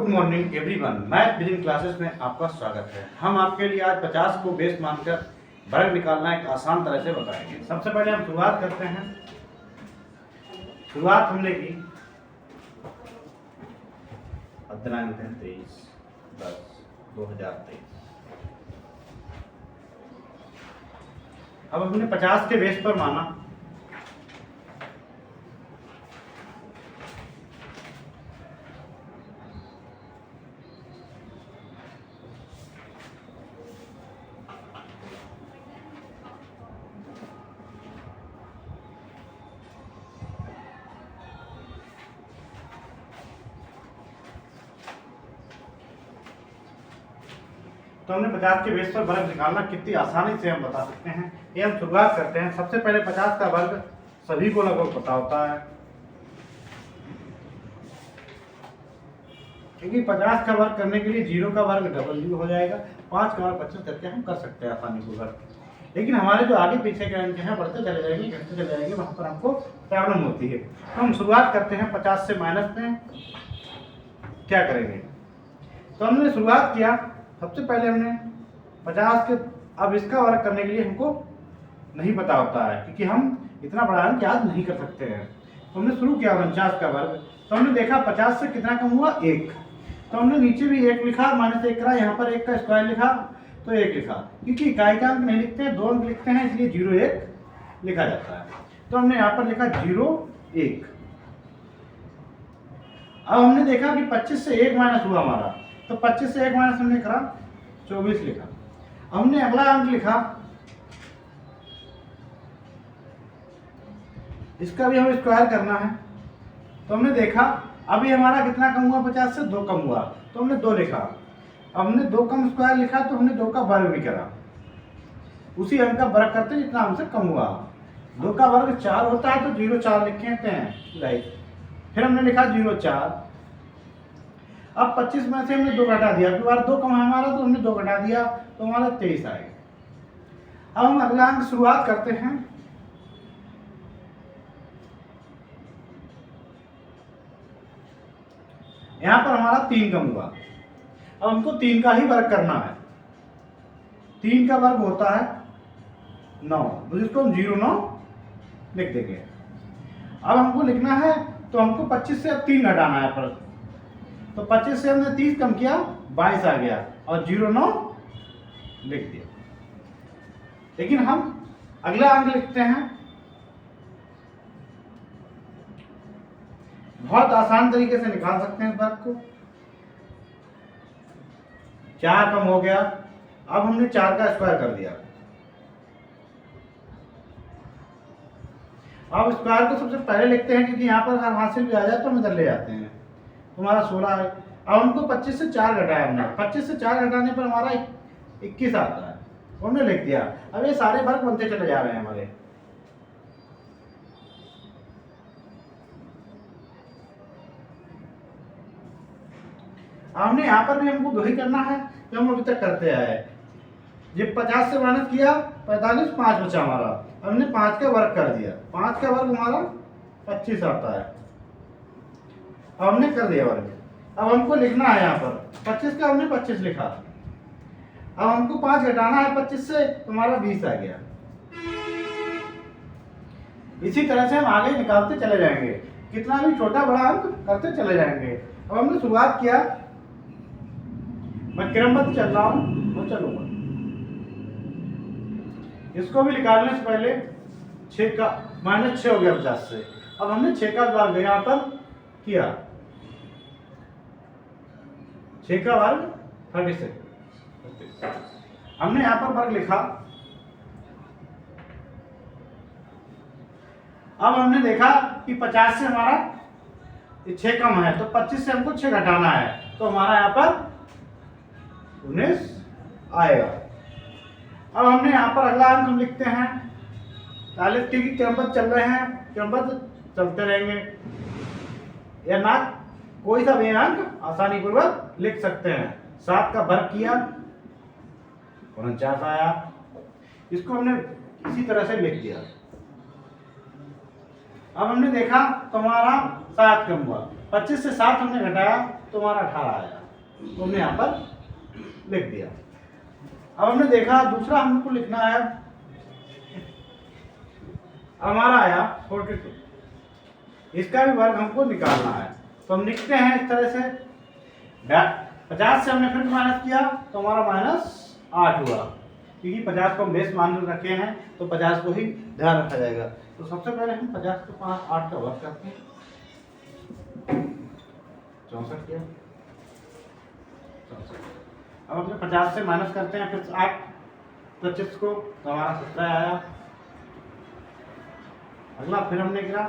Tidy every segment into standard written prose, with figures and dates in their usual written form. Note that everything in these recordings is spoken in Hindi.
Good morning everyone, math within classes में आपका स्वागत है। हम आपके लिए आज 50 को बेस मानकर वर्ग निकालना एक आसान तरह से बताएंगे। सबसे पहले हम शुरुआत करते हैं। शुरुआत हमने की दिनांक 23/10/2023। अब हमने 50 के बेस पर माना। तो हमने 50 के बेस पर वर्ग निकालना कितनी आसानी से हम बता सकते हैं। ये हम शुरुआत करते हैं। सबसे पहले 50 का वर्ग सभी को लगभग पता होता है, क्योंकि 50 का वर्ग करने के लिए 0 का वर्ग डबल 0 हो जाएगा। 5 का वर्ग 25 करके हम कर सकते हैं आसानी पूर्वक। लेकिन हमारे जो आगे पीछे के अंक हैं बढ़ते चले जाएंगे, घटते चले जाएंगे, वहां पर हमको प्रॉब्लम होती है। तो हम शुरुआत करते हैं 50 से माइनस में। क्या करेंगे? तो हमने शुरुआत किया। सबसे पहले हमने 50 के, अब इसका वर्ग करने के लिए हमको नहीं पता होता है, क्योंकि हम इतना बड़ा अंक याद नहीं कर सकते हैं। तो हमने शुरू किया 49 का वर्ग। तो हमने देखा 50 से कितना कम हुआ, 1। तो हमने नीचे भी 1 लिखा, -1 करा, यहाँ पर 1 का स्क्वायर लिखा तो 1 लिखा, क्योंकि इकाई का अंक नहीं लिखते हैं, 2 अंक लिखते हैं, इसलिए 0 1 लिखा जाता है। तो हमने यहाँ पर लिखा 0 1। अब हमने देखा कि 25 से 1 माइनस हुआ हमारा, तो 25 से 1 माइनस हमने करा 24 लिखा। हमने अगला अंक लिखा, इसका भी हमें स्क्वायर करना है। तो हमने देखा अभी हमारा कितना कम हुआ, 50 से 2 कम हुआ, तो हमने 2 लिखा। अब हमने 2 कम स्क्वायर लिखा, तो हमने 2 का वर्ग भी करा, उसी अंक का वर्ग करते जितना हमसे कम हुआ। 2 का वर्ग 4 होता है, तो 0 4 लिखे हैं, राइट। फिर हमने लिखा 0 4। अब 25 में से हमने 2 घटा दिया, क्योंकि 2 कम है हमारा, तो हमने 2 घटा दिया, तो हमारा 23 आएगा। अब हम अगला अंक शुरुआत करते हैं। यहां पर हमारा 3 कम हुआ। अब हमको 3 का ही वर्ग करना है। 3 का वर्ग होता है 9, तो जिसको हम 0 9 लिख देंगे। अब हमको लिखना है, तो हमको 25 से अब 3 घटाना है पर, तो 25 से हमने 30 कम किया, 22 आ गया, और 0 9 लिख दिया। लेकिन हम अगला अंक लिखते हैं। बहुत आसान तरीके से निकाल सकते हैं इस वर्ग को। 4 कम हो गया, अब हमने 4 का स्क्वायर कर दिया। अब स्क्वायर को सबसे पहले लिखते हैं, क्योंकि यहाँ पर अगर हासिल भी आ जाए तो हम इधर ले जाते हैं। हमारा 16 है। अब हमको 25 से 4 घटाया हमने, 25 से 4 घटाने पर हमारा 21 आता है, हमने लिख दिया। अब ये सारे वर्ग बनते चले जा रहे हैं हमारे। हमने यहाँ पर भी हमको वही करना है जो हम अभी तक करते आए। ये 50 से माइनस किया, 45, 5 बचा हमारा। हमने 5 का वर्ग कर दिया, 5 का वर्ग हमारा 25 आता है। अब हमने कर दिया वर्ग। अब हमको लिखना है यहाँ पर 25 का हमने 25 लिखा। अब हमको 5 घटाना है 25 से, तो हमारा 20 आ गया। इसी तरह से हम आगे निकालते चले जाएंगे, कितना भी छोटा बड़ा अंक करते चले जाएंगे। अब हमने शुरुआत किया, मैं क्रमबद्ध चल रहा हूँ, वो चलूंगा। इसको भी निकालने से पहले 6 का -6 हो गया 50 से। अब हमने 6 का वर्ग यहाँ पर किया, 6 का वर्ग 36। हमने यहाँ पर वर्ग लिखा। अब हमने देखा कि 50 से हमारा 6 कम है, तो 25 से हमको 6 घटाना है, तो हमारा यहाँ पर 19 आएगा। अब हमने यहाँ पर अगला अंक हम लिखते हैं। पहले क्योंकि क्रमबद्ध चल रहे हैं, क्रमबद्ध चलते रहेंगे, या ना कोई सा भी अंक आसानी पूर्वक लिख सकते हैं। 7 का वर्ग किया, 49 आया। इसको हमने इसी तरह से लिख दिया। अब हमने देखा तो हमारा 7 कम हुआ, 25 से 7 हमने घटाया तो हमारा 18 आया, तो हमने यहाँ पर लिख दिया। अब हमने देखा दूसरा हमको लिखना है, हमारा आया 42, इसका भी वर्ग हमको निकालना है। तो हम लिखते हैं इस तरह से, 50 से हमने फिर माइनस किया तो हमारा -8 हुआ, क्योंकि 50 को हम बेस मान रखे हैं तो 50 को ही ध्यान रखा जाएगा। तो सबसे पहले हम 50 को 8 का वर्ग करते हैं, 64 किया 64। अब हमने 50 से माइनस करते हैं फिर 8 25 को, तो हमारा 17 आया। अगला फिर हमने गिरा,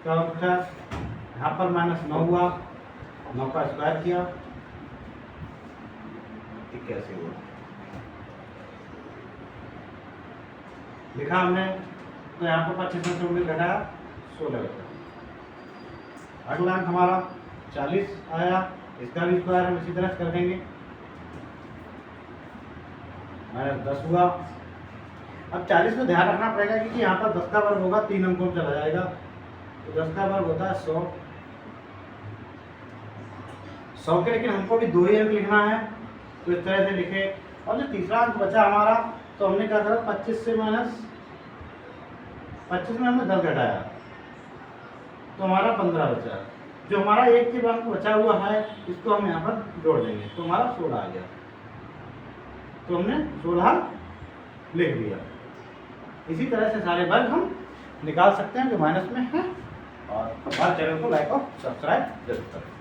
क्या होता है यहाँ पर -9 हुआ, 9 का स्क्वायर किया 81 हुआ, लिखा हमने। तो यहाँ पर 25 में से हमने घटाया 16 बचा। अगला अंक हमारा 40 आया, इसका भी स्क्वायर हम इसी तरह कर देंगे, -10 हुआ। अब 40 में ध्यान रखना पड़ेगा क्योंकि यहाँ पर 10 का वर्ग होगा 3 अंकों में चला जाएगा, तो 10 का वर्ग होता है 100 के, लेकिन हमको भी 2 ही अंक लिखना है, तो इस तरह से लिखे। और जो तीसरा अंक बचा हमारा, तो हमने क्या करा, 25 से -25 में हमने 10 घटाया तो हमारा 15 बचा। जो हमारा 1 के अंक बचा हुआ है इसको हम यहाँ पर जोड़ देंगे, तो हमारा 16 आ गया, तो हमने 16 लिख दिया। इसी तरह से सारे वर्ग हम निकाल सकते हैं जो माइनस में है। और हमारे चैनल को लाइक और सब्सक्राइब जरूर करें।